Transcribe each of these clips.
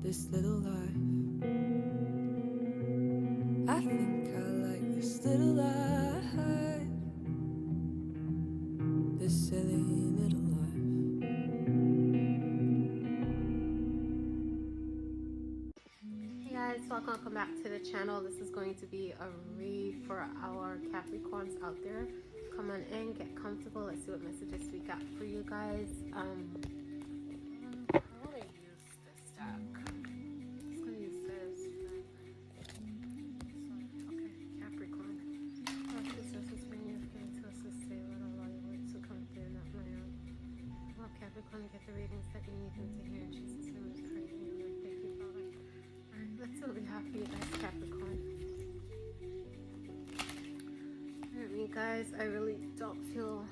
this little life. I think I like this little life, this silly little life. Hey guys, welcome back to the channel. This is going to be a read for our Capricorns out there. Come on in, get comfortable. Let's see what messages we got for you guys. I want to use this deck. I'm just going to use this. Okay, Capricorn. Well, Capricorn, get the readings that you need them to hear in Jesus' name. Let's pray. Thank you, Father. Alright, let's see what we have for you guys, Capricorn. You guys, I really don't feel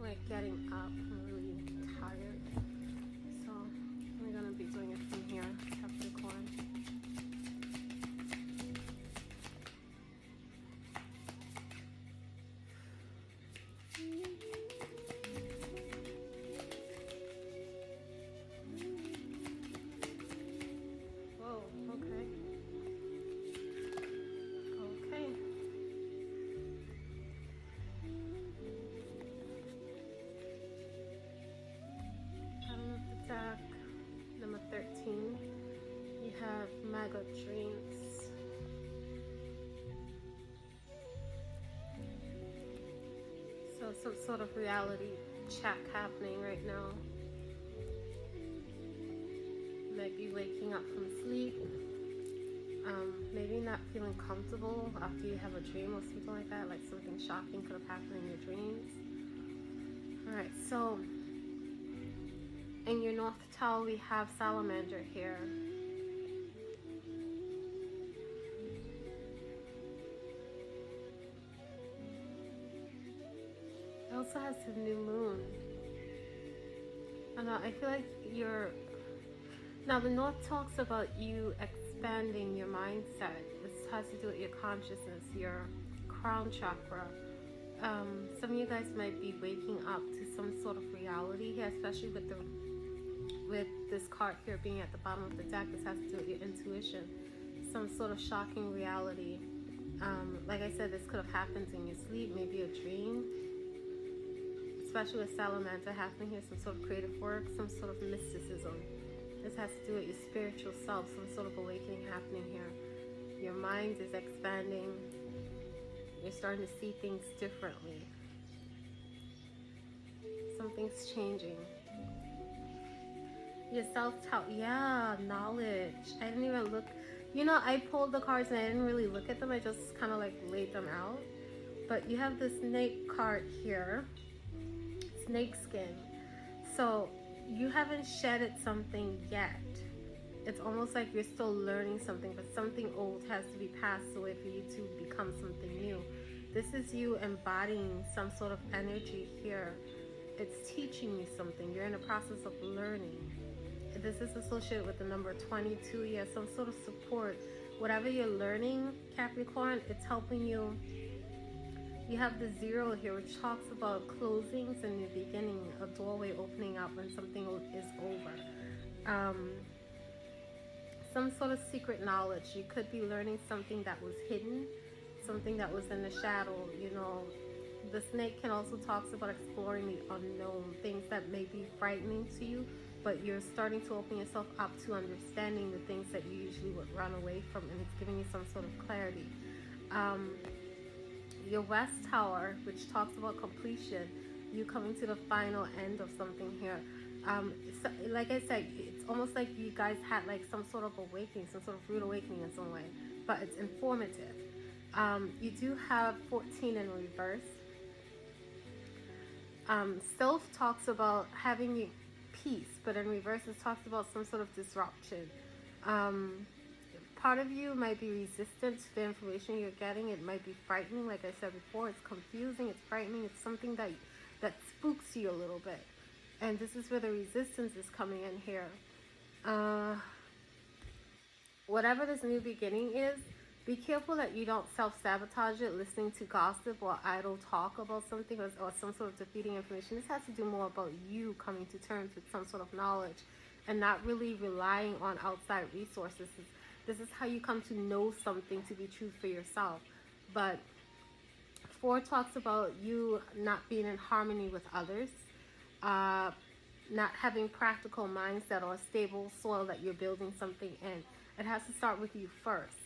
like getting up. I'm really tired, so I'm gonna be doing it from here, Capricorn. Whoa, okay. Number 13, you have mega dreams. So some sort of reality check happening right now. You might be waking up from sleep, maybe not feeling comfortable after you have a dream or something like that, like something shocking could have happened in your dreams. Alright, so in your North Tower, we have Salamander here. It also has the new moon. I feel like now the North talks about you expanding your mindset. This has to do with your consciousness, your crown chakra. Some of you guys might be waking up to some sort of reality here, especially with this card here being at the bottom of the deck. This has to do with your intuition, some sort of shocking reality. Like I said, this could have happened in your sleep, maybe a dream, especially with Salamander happening here, some sort of creative work, some sort of mysticism. This has to do with your spiritual self, some sort of awakening happening here. Your mind is expanding. You're starting to see things differently. Something's changing. Your self-doubt, yeah, knowledge. I didn't even look, I pulled the cards and I didn't really look at them. I just kind of like laid them out. But you have the snake card here, snake skin. So you haven't shedded something yet. It's almost like you're still learning something, but something old has to be passed away for you to become something new. This is you embodying some sort of energy here. It's teaching you something. You're in the process of learning. This is associated with the number 22. Yeah, some sort of support. Whatever you're learning, Capricorn, it's helping you. You have the 0 here, which talks about closings and the beginning, a doorway opening up when something is over. Some sort of secret knowledge. You could be learning something that was hidden, something that was in the shadow. The snake can also talk about exploring the unknown, things that may be frightening to you, but you're starting to open yourself up to understanding the things that you usually would run away from, and it's giving you some sort of clarity. Your West Tower, which talks about completion, you coming to the final end of something here. So, like I said, it's almost like you guys had like some sort of awakening, some sort of rude awakening in some way, but it's informative. You do have 14 in reverse. Self talks about having peace, but in reverse it talks about some sort of disruption. Part of you might be resistant to the information you're getting. It might be frightening, like I said before. It's confusing, it's frightening, it's something that spooks you a little bit. And this is where the resistance is coming in here. Whatever this new beginning is, be careful that you don't self-sabotage it listening to gossip or idle talk about something or some sort of defeating information. This has to do more about you coming to terms with some sort of knowledge and not really relying on outside resources. This is how you come to know something to be true for yourself. But 4 talks about you not being in harmony with others, not having practical mindset or a stable soil that you're building something in. It has to start with you first.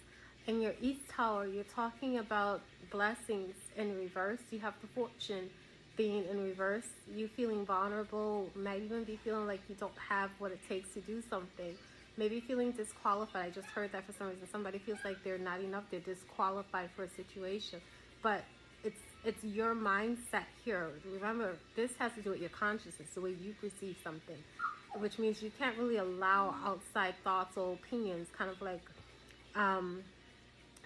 In your East Tower, you're talking about blessings in reverse. You have the fortune being in reverse. You feeling vulnerable, might even be feeling like you don't have what it takes to do something. Maybe feeling disqualified. I just heard that for some reason. Somebody feels like they're not enough. They're disqualified for a situation. But it's your mindset here. Remember, this has to do with your consciousness, the way you perceive something, which means you can't really allow outside thoughts or opinions kind of like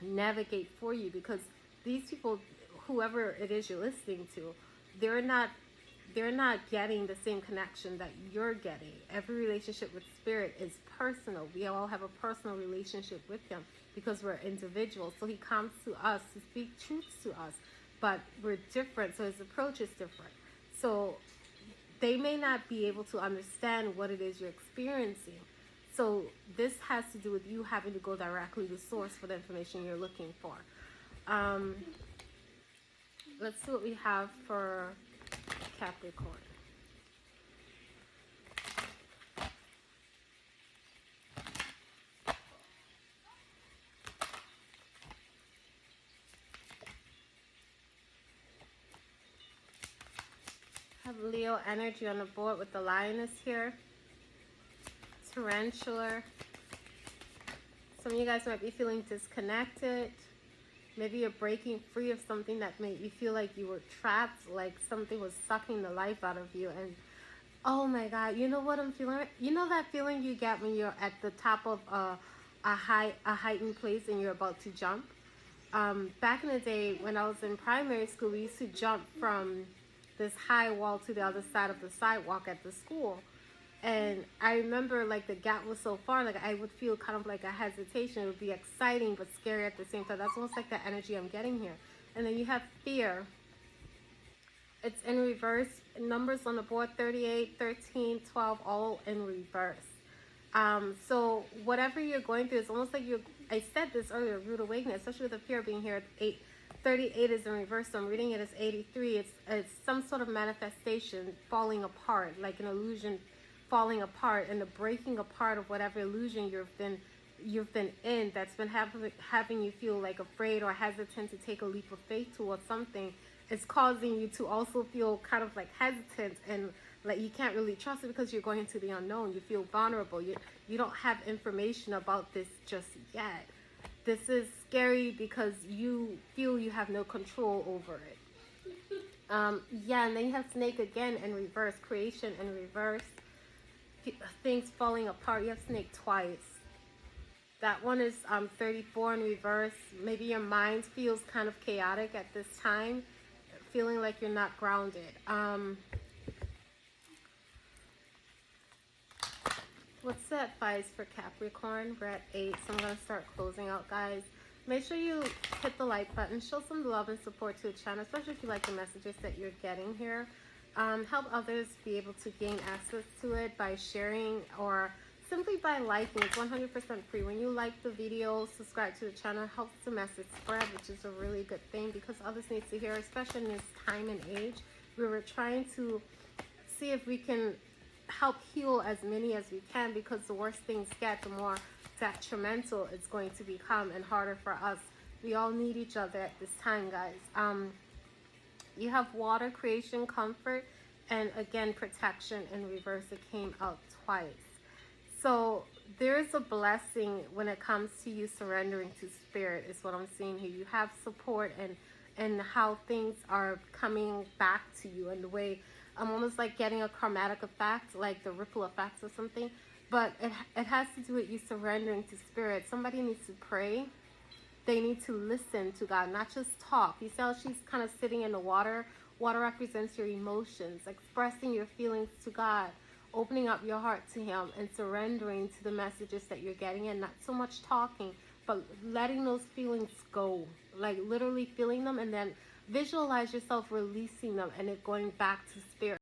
navigate for you, because these people, whoever it is you're listening to, they're not getting the same connection that you're getting. Every relationship with spirit is personal. We all have a personal relationship with him because we're individuals. So he comes to us to speak truths to us, but we're different, so his approach is different. So they may not be able to understand what it is you're experiencing. So this has to do with you having to go directly to source for the information you're looking for. Let's see what we have for Capricorn. Have Leo energy on the board with the lioness here. Tarantula. Some of you guys might be feeling disconnected. Maybe you're breaking free of something that made you feel like you were trapped, like something was sucking the life out of you. And oh my God, you know what I'm feeling? You know that feeling you get when you're at the top of a heightened place and you're about to jump? Back in the day when I was in primary school, we used to jump from this high wall to the other side of the sidewalk at the school. And I remember like the gap was so far, like I would feel kind of like a hesitation. It would be exciting but scary at the same time. That's almost like the energy I'm getting here. And then you have fear. It's in reverse. Numbers on the board: 38, 13, 12, all in reverse. So whatever you're going through, it's almost like I said this earlier, rude awakening, especially with the fear being here. 38 is in reverse, so I'm reading it as 83. It's some sort of manifestation falling apart, like an illusion falling apart, and the breaking apart of whatever illusion you've been in that's been having you feel like afraid or hesitant to take a leap of faith towards something. It's causing you to also feel kind of like hesitant and like you can't really trust it because you're going into the unknown. You feel vulnerable. You don't have information about this just yet. This is scary because you feel you have no control over it. Yeah, and then you have snake again in reverse, creation in reverse, things falling apart. You have snake twice. That one is 34 in reverse. Maybe your mind feels kind of chaotic at this time, feeling like you're not grounded. What's the advice for Capricorn? We're at 8, so I'm going to start closing out, guys. Make sure you hit the like button. Show some love and support to the channel, especially if you like the messages that you're getting here. Help others be able to gain access to it by sharing or simply by liking. It's 100% free. When you like the video, subscribe to the channel, it helps the message spread, which is a really good thing because others need to hear, especially in this time and age where we're trying to see if we can help heal as many as we can, because the worse things get, the more detrimental it's going to become and harder for us. We all need each other at this time, guys. You have water, creation, comfort, and again protection in reverse. It came out twice. So there is a blessing when it comes to you surrendering to spirit, is what I'm seeing here. You have support and how things are coming back to you, and the way I'm almost like getting a karmatic effect, like the ripple effects or something. But it has to do with you surrendering to spirit. Somebody needs to pray. They need to listen to God, not just talk. You see how she's kind of sitting in the water. Water represents your emotions, expressing your feelings to God, opening up your heart to him and surrendering to the messages that you're getting, and not so much talking, but letting those feelings go, like literally feeling them, and then visualize yourself releasing them and it going back to spirit.